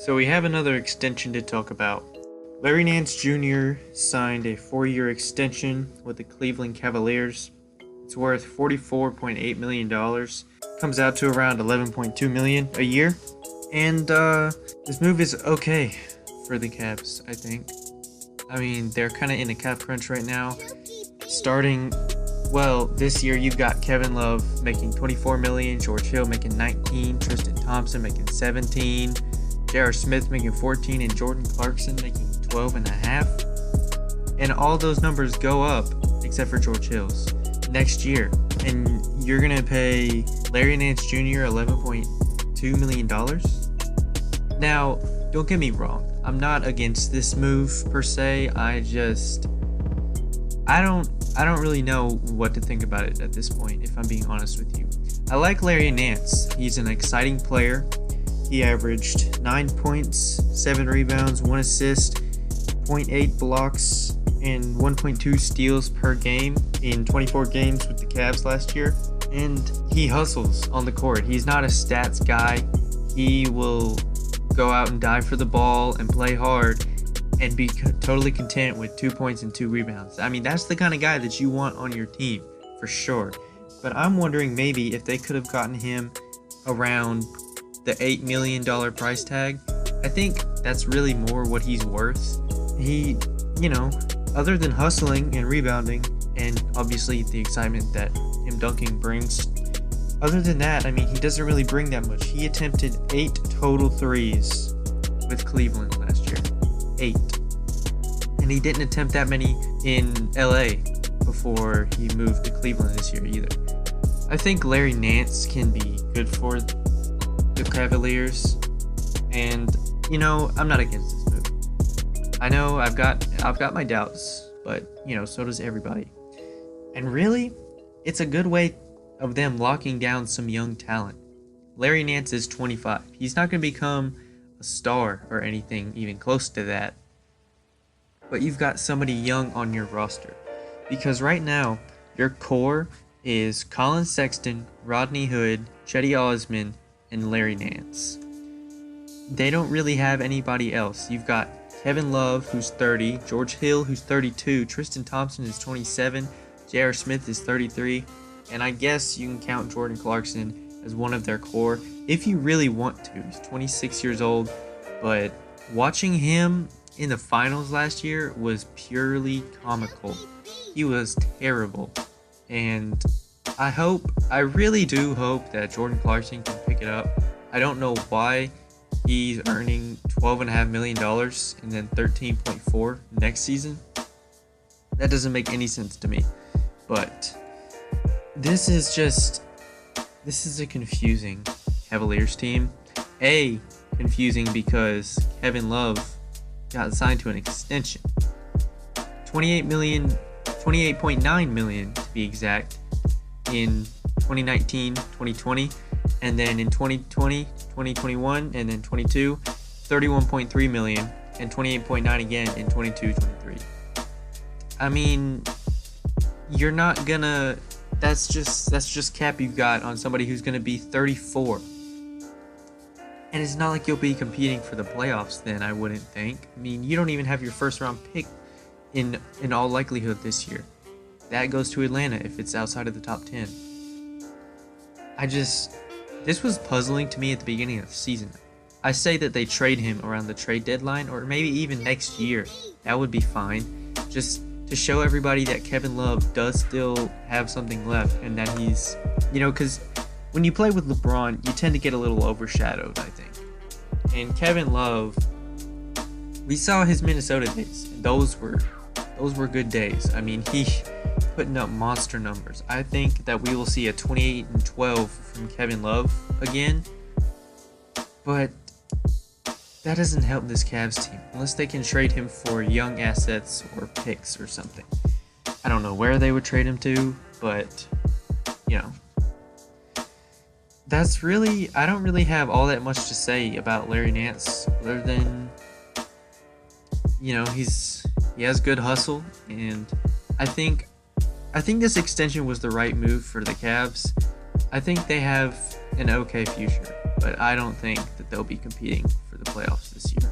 So we have another extension to talk about. Larry Nance Jr. signed a 4-year extension with the Cleveland Cavaliers. It's worth $44.8 million. Comes out to around $11.2 million a year. And this move is okay for the Cavs, I think. I mean, they're kind of in a cap crunch right now. This year you've got Kevin Love making $24 million, George Hill making $19, Tristan Thompson making $17, J.R. Smith making $14, and Jordan Clarkson making $12.5. And all those numbers go up except for George Hill's next year. And you're going to pay Larry Nance Jr. $11.2 million. Now, don't get me wrong. I'm not against this move per se. I don't really know what to think about it at this point, if I'm being honest with you. I like Larry Nance. He's an exciting player. He averaged 9 points, 7 rebounds, 1 assist, 0.8 blocks, and 1.2 steals per game in 24 games with the Cavs last year. And he hustles on the court. He's not a stats guy. He will go out and dive for the ball and play hard and be totally content with 2 points and 2 rebounds. I mean, that's the kind of guy that you want on your team, for sure. But I'm wondering maybe if they could have gotten him around the $8 million price tag. I think that's really more what he's worth. He, other than hustling and rebounding, and obviously the excitement that him dunking brings, other than that, I mean, he doesn't really bring that much. He attempted 8 total threes with Cleveland last year. 8. And he didn't attempt that many in LA before he moved to Cleveland this year either. I think Larry Nance can be good for the Cavaliers, and I'm not against this move. I know I've got my doubts, but so does everybody. And really, it's a good way of them locking down some young talent. Larry Nance is 25. He's not going to become a star or anything even close to that. But you've got somebody young on your roster. Because right now, your core is Colin Sexton, Rodney Hood, Chetty Osman, and Larry Nance. They don't really have anybody else. You've got Kevin Love, who's 30, George Hill, who's 32, Tristan Thompson is 27, J.R. Smith is 33, and I guess you can count Jordan Clarkson as one of their core if you really want to. He's 26 years old, but watching him in the finals last year was purely comical. He was terrible, and I really do hope that Jordan Clarkson can pick it up. I don't know why he's earning $12.5 million and then $13.4 next season. That doesn't make any sense to me. But this is a confusing Cavaliers team. Confusing because Kevin Love got signed to an extension. $28.9 million to be exact in 2019, 2020, and then in 2020, 2021, and then 22, $31.3 million and $28.9 again in 22, 23. I mean, you're not gonna. That's just cap you got on somebody who's gonna be 34. And it's not like you'll be competing for the playoffs then, I wouldn't think. I mean, you don't even have your first round pick in all likelihood this year. That goes to Atlanta if it's outside of the top 10. This was puzzling to me at the beginning of the season. I say that they trade him around the trade deadline or maybe even next year. That would be fine. Just to show everybody that Kevin Love does still have something left and that he's, because when you play with LeBron, you tend to get a little overshadowed, I think. And Kevin Love, we saw his Minnesota days, and those were good days. I mean, he putting up monster numbers. I think that we will see a 28-12 from Kevin Love again, but that doesn't help this Cavs team unless they can trade him for young assets or picks or something. I don't know where they would trade him to, but I don't really have all that much to say about Larry Nance other than he has good hustle, and I think this extension was the right move for the Cavs. I think they have an okay future, but I don't think that that they'll be competing for the playoffs this year.